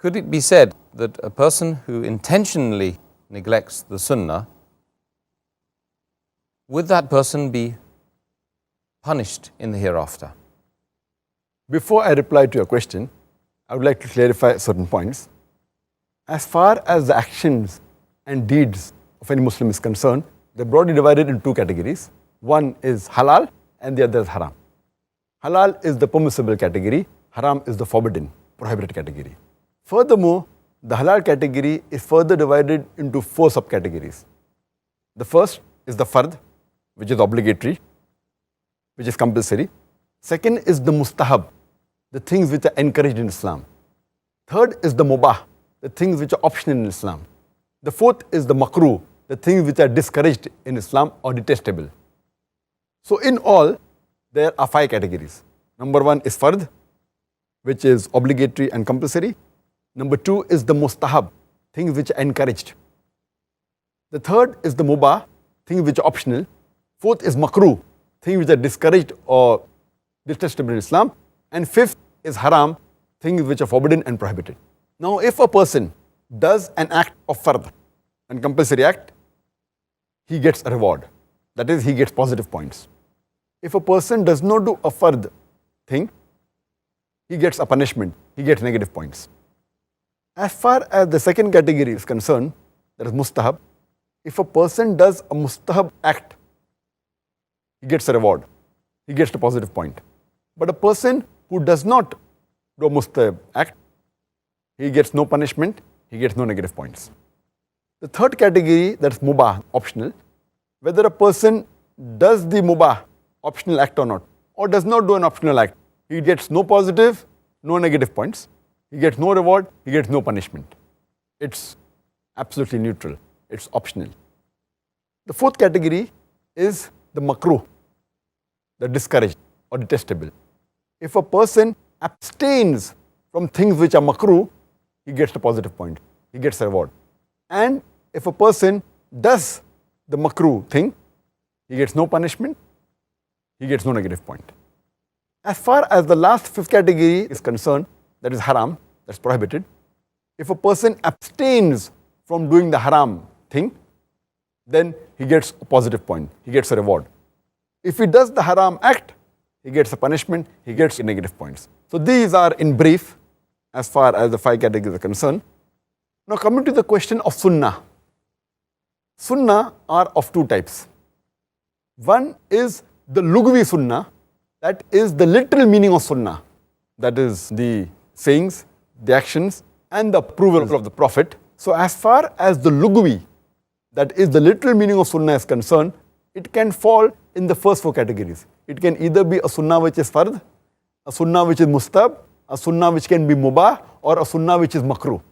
Could it be said that a person who intentionally neglects the Sunnah, would that person be punished in the hereafter? Before I reply to your question, I would like to clarify certain points. As far as the actions and deeds of any Muslim is concerned, they're broadly divided into two categories. One is halal and the other is haram. Halal is the permissible category, haram is the forbidden, prohibited category. Furthermore, the halal category is further divided into four subcategories. The first is the fard, which is obligatory, which is compulsory. Second is the mustahab, the things which are encouraged in Islam. Third is the mubah, the things which are optional in Islam. The fourth is the makruh, the things which are discouraged in Islam or detestable. So in all, there are five categories. Number one is fard, which is obligatory and compulsory. Number two is the mustahab, things which are encouraged. The third is the mubah, things which are optional. Fourth is makruh, things which are discouraged or detestable in Islam. And fifth is haram, things which are forbidden and prohibited. Now, if a person does an act of fard, an compulsory act, he gets a reward. That is, he gets positive points. If a person does not do a fard thing, he gets a punishment, he gets negative points. As far as the second category is concerned, that is mustahab, if a person does a mustahab act, he gets a reward, he gets a positive point. But a person who does not do a mustahab act, he gets no punishment, he gets no negative points. The third category, that is mubah, optional, whether a person does the mubah, optional act or not, or does not do an optional act, he gets no positive, no negative points, he gets no reward, he gets no punishment. It's absolutely neutral, it's optional. The fourth category is the makruh, the discouraged or detestable. If a person abstains from things which are makruh, he gets a positive point, he gets a reward. And if a person does the makruh thing, he gets no punishment, he gets no negative point. As far as the last fifth category is concerned, that is haram, that's prohibited. If a person abstains from doing the haram thing, then he gets a positive point, he gets a reward. If he does the haram act, he gets a punishment, he gets negative points. So these are in brief as far as the five categories are concerned. Now coming to the question of sunnah. Sunnah are of two types. One is the lugwi sunnah, that is the literal meaning of sunnah. That is the sayings, the actions and the approval of the Prophet. So as far as the lugwi, that is the literal meaning of sunnah is concerned, it can fall in the first four categories. It can either be a sunnah which is fard, a sunnah which is mustab, a sunnah which can be mubah, or a sunnah which is makruh.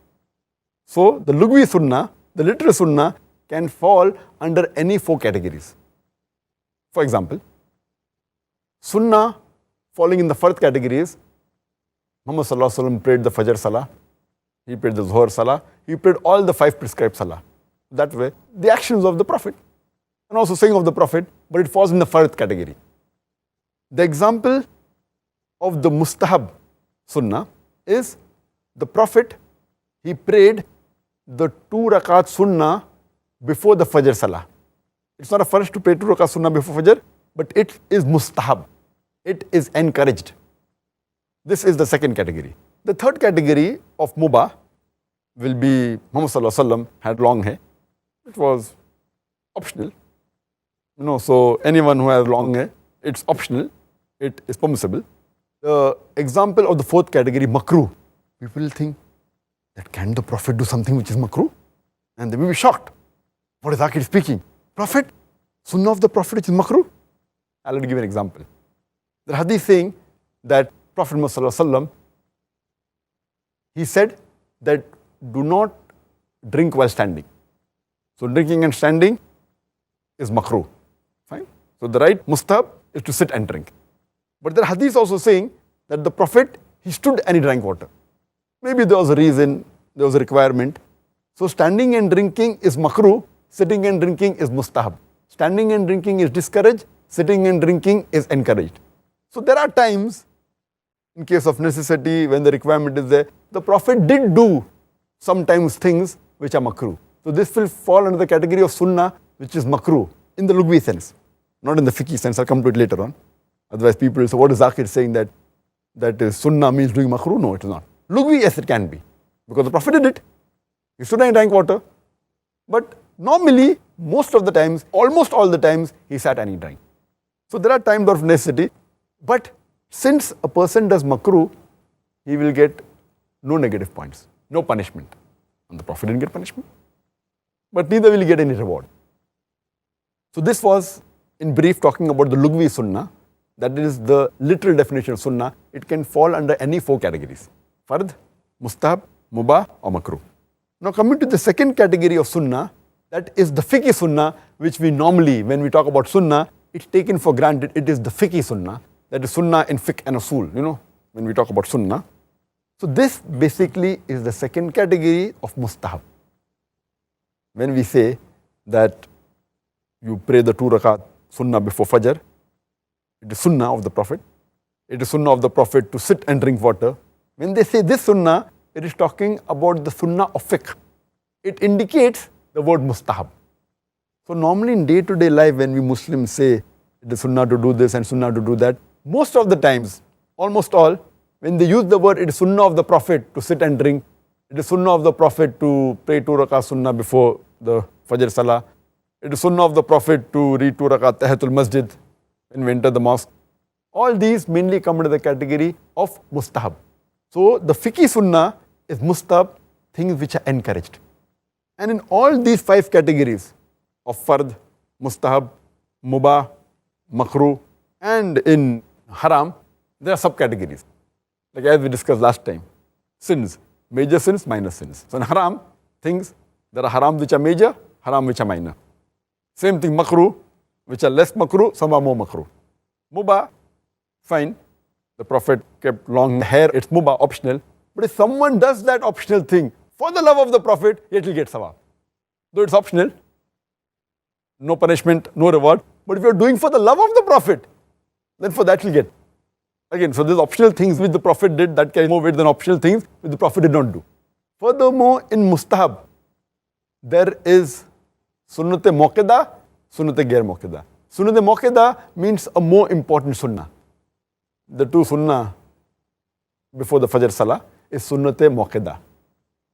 So the lugwi sunnah, the literal sunnah, can fall under any four categories. For example, sunnah falling in the first category is Muhammad Sallallahu Alaihi Wasallam prayed the Fajr Salah, he prayed the Zuhr Salah, he prayed all the five prescribed Salah. That way, the actions of the Prophet and also saying of the Prophet, but it falls in the first category. The example of the mustahab sunnah is the Prophet, he prayed the 2 rakat sunnah before the Fajr Salah. It's not a first to pray 2 rakat sunnah before Fajr, but it is mustahab. It is encouraged. This is the second category. The third category of mubah will be Muhammad Sallallahu Alaihi Wasallam had long hair. It was optional. So anyone who has long hair, it's optional. It is permissible. The example of the fourth category, makruh. People think that can the Prophet do something which is makruh? And they will be shocked. What is Zakir speaking? Prophet? Sunnah of the Prophet which is makruh? I'll give you an example. The hadith saying that Prophet Muhammad Sallallahu Alaihi Wasallam, he said that do not drink while standing. So drinking and standing is makruh. Fine. So the right mustahab is to sit and drink. But there are hadiths also saying that the Prophet, he stood and he drank water. Maybe there was a reason, there was a requirement. So standing and drinking is makruh, sitting and drinking is mustahab. Standing and drinking is discouraged, sitting and drinking is encouraged. So there are times in case of necessity, when the requirement is there. The Prophet did do sometimes things which are makruh. So this will fall under the category of sunnah, which is makruh, in the lugwi sense, not in the fiqhi sense. I'll come to it later on. Otherwise people will say, what is Zakir saying that is sunnah means doing makruh? No, it is not. Lugwi, yes, it can be. Because the Prophet did it. He stood and drank water. But normally, most of the times, almost all the times, he sat and he drank. So there are times of necessity. But since a person does makruh, he will get no negative points, no punishment. And the Prophet didn't get punishment. But neither will he get any reward. So this was, in brief, talking about the lugwi sunnah. That is the literal definition of sunnah. It can fall under any four categories: fard, mustahab, mubah or makruh. Now coming to the second category of sunnah, that is the fiqhi sunnah, which we normally, when we talk about sunnah, it's taken for granted it is the fiqhi sunnah. That is sunnah in fiqh and usul, when we talk about sunnah. So this basically is the second category of mustahab. When we say that you pray the 2 rakat sunnah before fajr, it is sunnah of the Prophet. It is sunnah of the Prophet to sit and drink water. When they say this sunnah, it is talking about the sunnah of fiqh. It indicates the word mustahab. So normally in day-to-day life, when we Muslims say it is sunnah to do this and sunnah to do that, most of the times, almost all, when they use the word, it is sunnah of the Prophet to sit and drink, it is sunnah of the Prophet to pray 2 rakat sunnah before the fajr salah, it is sunnah of the Prophet to read 2 rakat tahiyatul masjid when we enter the mosque. All these mainly come into the category of mustahab. So the fiqhi sunnah is mustahab, things which are encouraged. And in all these 5 categories of fard, mustahab, mubah, makruh, and in haram, there are subcategories. Like as we discussed last time, sins, major sins, minor sins. So in haram, things, there are haram which are major, haram which are minor. Same thing, makruh, which are less makruh, some are more makruh. Mubah, fine. The Prophet kept long hair, it's mubah, optional. But if someone does that optional thing for the love of the Prophet, yet he'll get sawab. Though it's optional, no punishment, no reward. But if you're doing for the love of the Prophet, then for that you'll get. Again, so there's optional things which the Prophet did that carry more weight than optional things which the Prophet did not do. Furthermore, in mustahab, there is sunnat-e muakkada, sunnat-e ghair muakkada. Sunnat-e muakkada means a more important sunnah. The 2 sunnah before the fajr salah is sunnat-e muakkada.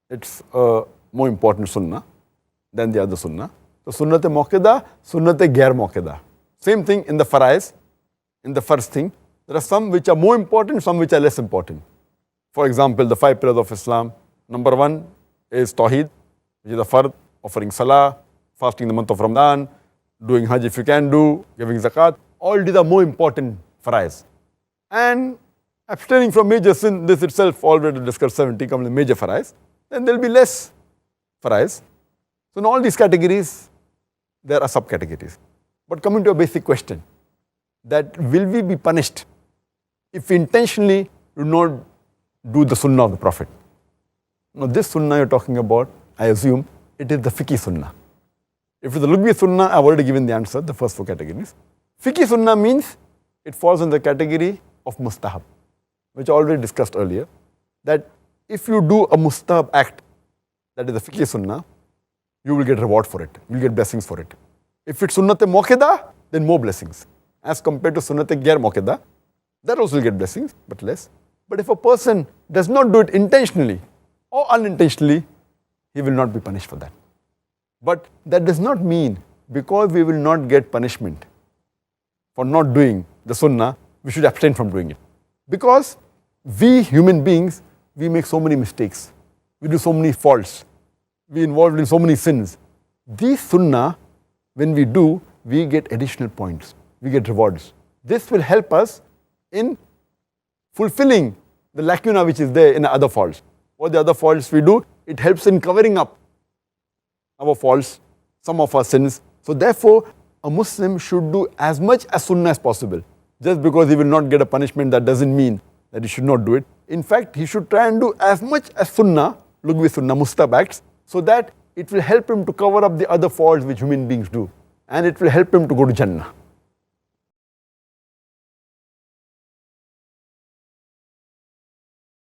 It's a more important sunnah than the other sunnah. So sunnat-e muakkada, sunnat-e ghair muakkada. Same thing in the farais, in the first thing. There are some which are more important, some which are less important. For example, the 5 pillars of Islam. Number 1 is Tawheed, which is the fard, offering salah, fasting the month of Ramadan, doing hajj if you can do, giving zakat. All these are more important farais. And abstaining from major sin, this itself already discussed 70 comes in major farais. Then there will be less farais. So in all these categories, there are subcategories. But coming to a basic question, that will we be punished if we intentionally do not do the sunnah of the Prophet? Now this sunnah you're talking about, I assume, it is the fiqhi sunnah. If it's the lugwi sunnah, I've already given the answer, the first 4 categories. Fiqhi sunnah means it falls in the category of mustahab, which I already discussed earlier, that if you do a mustahab act, that is the fiqhi sunnah, you will get reward for it, you will get blessings for it. If it's sunnat-e muakkada, then more blessings. As compared to sunnat-e ghair muakkada, that also will get blessings, but less. But if a person does not do it intentionally or unintentionally, he will not be punished for that. But that does not mean because we will not get punishment for not doing the sunnah, we should abstain from doing it. Because we human beings, we make so many mistakes. We do so many faults. We involved in so many sins. These sunnah, when we do, we get additional points. We get rewards. This will help us in fulfilling the lacuna which is there in other faults. What the other faults we do, it helps in covering up our faults, some of our sins. So therefore, a Muslim should do as much as sunnah as possible. Just because he will not get a punishment, that doesn't mean that he should not do it. In fact, he should try and do as much as sunnah, lugwi sunnah, mustahab acts, so that it will help him to cover up the other faults which human beings do. And it will help him to go to Jannah.